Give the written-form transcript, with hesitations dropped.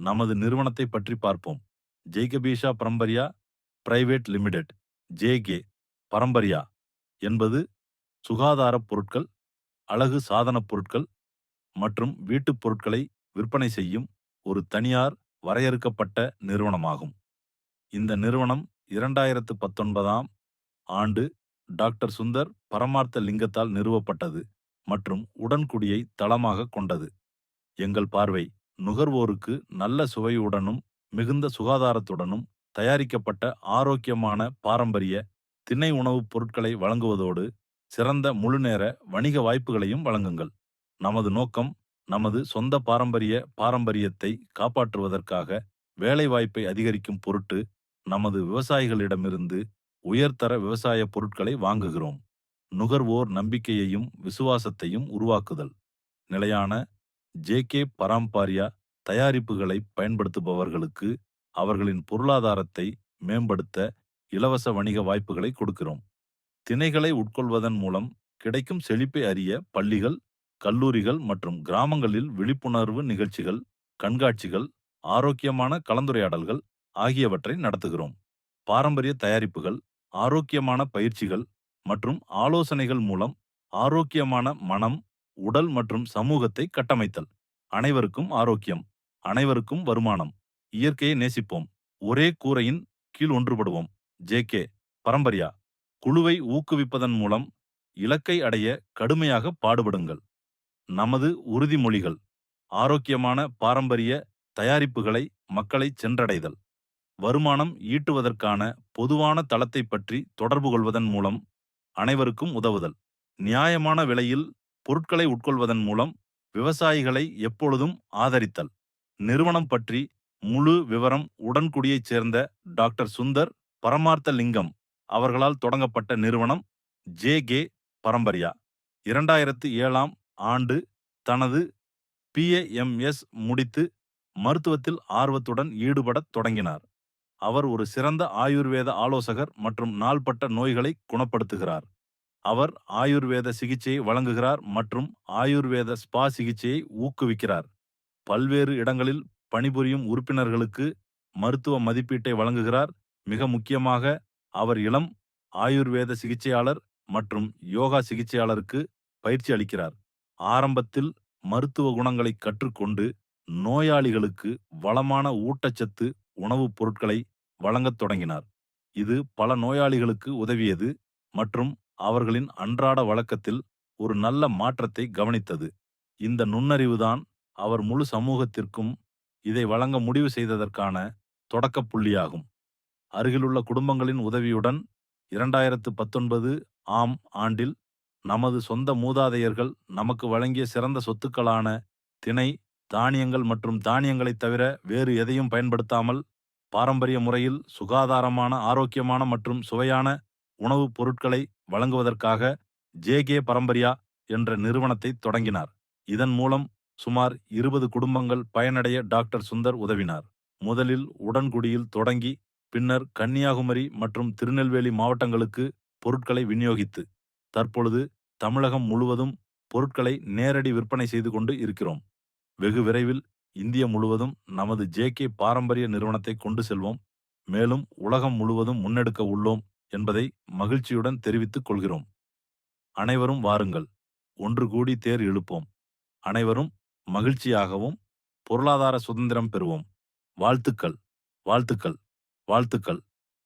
நமது நிறுவனத்தை பற்றி பார்ப்போம். ஜெய்கபீஷா பரம்பரியா பிரைவேட் லிமிடெட் ஜேகே பரம்பரியா என்பது சுகாதாரப் பொருட்கள், அழகு சாதனப் பொருட்கள் மற்றும் வீட்டுப் பொருட்களை விற்பனை செய்யும் ஒரு தனியார் வரையறுக்கப்பட்ட நிறுவனமாகும். இந்த நிறுவனம் 2019ஆம் ஆண்டு டாக்டர் சுந்தர் பரமார்த்த லிங்கத்தால் நிறுவப்பட்டது மற்றும் உடன்குடியை தளமாக கொண்டது. எங்கள் பார்வை நுகர்வோருக்கு நல்ல சுவையுடனும் மிகுந்த சுகாதாரத்துடனும் தயாரிக்கப்பட்ட ஆரோக்கியமான பாரம்பரிய திணை உணவுப் பொருட்களை வழங்குவதோடு சிறந்த முழுநேர வணிக வாய்ப்புகளையும் வழங்குங்கள். நமது நோக்கம் நமது சொந்த பாரம்பரியத்தை காப்பாற்றுவதற்காக வேலைவாய்ப்பை அதிகரிக்கும் பொருட்டு நமது விவசாயிகளிடமிருந்து உயர்தர விவசாய பொருட்களை வாங்குகிறோம். நுகர்வோர் நம்பிக்கையையும் விசுவாசத்தையும் உருவாக்குதல். நிலையான ஜேகே பரம்பரியா தயாரிப்புகளை பயன்படுத்துபவர்களுக்கு அவர்களின் பொருளாதாரத்தை மேம்படுத்த இலவச வணிக வாய்ப்புகளை கொடுக்கிறோம். திணைகளை உட்கொள்வதன் மூலம் கிடைக்கும் செழிப்பை அறிய பள்ளிகள், கல்லூரிகள் மற்றும் கிராமங்களில் விழிப்புணர்வு நிகழ்ச்சிகள், கண்காட்சிகள், ஆரோக்கியமான கலந்துரையாடல்கள் ஆகியவற்றை நடத்துகிறோம். பாரம்பரிய தயாரிப்புகள், ஆரோக்கியமான பயிற்சிகள் மற்றும் ஆலோசனைகள் மூலம் ஆரோக்கியமான மனம், உடல் மற்றும் சமூகத்தை கட்டமைத்தல். அனைவருக்கும் ஆரோக்கியம், அனைவருக்கும் வருமானம். இயற்கையை நேசிப்போம், ஒரே கூரையின் கீழ் ஒன்றுபடுவோம். ஜேகே பரம்பரியா குழுவை ஊக்குவிப்பதன் மூலம் இலக்கை அடைய கடுமையாக பாடுபடுங்கள். நமது உறுதிமொழிகள்: ஆரோக்கியமான பாரம்பரிய தயாரிப்புகளை மக்களை சென்றடைதல், வருமானம் ஈட்டுவதற்கான பொதுவான தளத்தை பற்றி தொடர்பு கொள்வதன் மூலம் அனைவருக்கும் உதவுதல், நியாயமான விலையில் பொருட்களை உட்கொள்வதன் மூலம் விவசாயிகளை எப்பொழுதும் ஆதரித்தல். நிறுவனம் பற்றி முழு விவரம் உடன்குடியைச் சேர்ந்த டாக்டர் சுந்தர் பரமார்த்த லிங்கம் அவர்களால் தொடங்கப்பட்ட நிறுவனம் ஜேகே பரம்பரியா 2007ஆம் ஆண்டு தனது PAMS முடித்து மருத்துவத்தில் ஆர்வத்துடன் ஈடுபடத் தொடங்கினார். அவர் ஒரு சிறந்த ஆயுர்வேத ஆலோசகர் மற்றும் நாள்பட்ட நோய்களை குணப்படுத்துகிறார். அவர் ஆயுர்வேத சிகிச்சையை வழங்குகிறார் மற்றும் ஆயுர்வேத ஸ்பா சிகிச்சையை ஊக்குவிக்கிறார். பல்வேறு இடங்களில் பணிபுரியும் உறுப்பினர்களுக்கு மருத்துவ மதிப்பீட்டை வழங்குகிறார். மிக முக்கியமாக, அவர் இளம் ஆயுர்வேத சிகிச்சையாளர் மற்றும் யோகா சிகிச்சையாளருக்கு பயிற்சி அளிக்கிறார். ஆரம்பத்தில் மருத்துவ குணங்களை கற்றுக்கொண்டு நோயாளிகளுக்கு வளமான ஊட்டச்சத்து உணவுப் பொருட்களை வழங்கத் தொடங்கினார். இது பல நோயாளிகளுக்கு உதவியது மற்றும் அவர்களின் அன்றாட வழக்கத்தில் ஒரு நல்ல மாற்றத்தை கவனித்தது. இந்த நுண்ணறிவுதான் அவர் முழு சமூகத்திற்கும் இதை வழங்க முடிவு செய்ததற்கான தொடக்க புள்ளியாகும். அருகிலுள்ள குடும்பங்களின் உதவியுடன் 2019 ஆம் ஆண்டில் நமது சொந்த மூதாதையர்கள் நமக்கு வழங்கிய சிறந்த சொத்துக்களான திணை, தானியங்கள் மற்றும் தானியங்களைத் தவிர வேறு எதையும் பயன்படுத்தாமல் பாரம்பரிய முறையில் சுகாதாரமான, ஆரோக்கியமான மற்றும் சுவையான உணவுப் பொருட்களை வழங்குவதற்காக ஜேகே பரம்பரியா என்ற நிறுவனத்தை தொடங்கினார். இதன் மூலம் சுமார் 20 குடும்பங்கள் பயனடைய டாக்டர் சுந்தர் உதவினார். முதலில் உடன்குடியில் தொடங்கி பின்னர் கன்னியாகுமரி மற்றும் திருநெல்வேலி மாவட்டங்களுக்கு பொருட்களை விநியோகித்து தற்பொழுது தமிழகம் முழுவதும் பொருட்களை நேரடி விற்பனை செய்து கொண்டு இருக்கிறோம். வெகு விரைவில் இந்திய முழுவதும் நமது ஜேகே பாரம்பரிய நிறுவனத்தை கொண்டு செல்வோம். மேலும் உலகம் முழுவதும் முன்னெடுக்க உள்ளோம் என்பதை மகிழ்ச்சியுடன் தெரிவித்துக் கொள்கிறோம். அனைவரும் வாருங்கள், ஒன்று கூடி தேர் இழுப்போம். அனைவரும் மகிழ்ச்சியாகவும் பொருளாதார சுதந்திரம் பெறுவோம். வாழ்த்துக்கள், வாழ்த்துக்கள், வாழ்த்துக்கள்.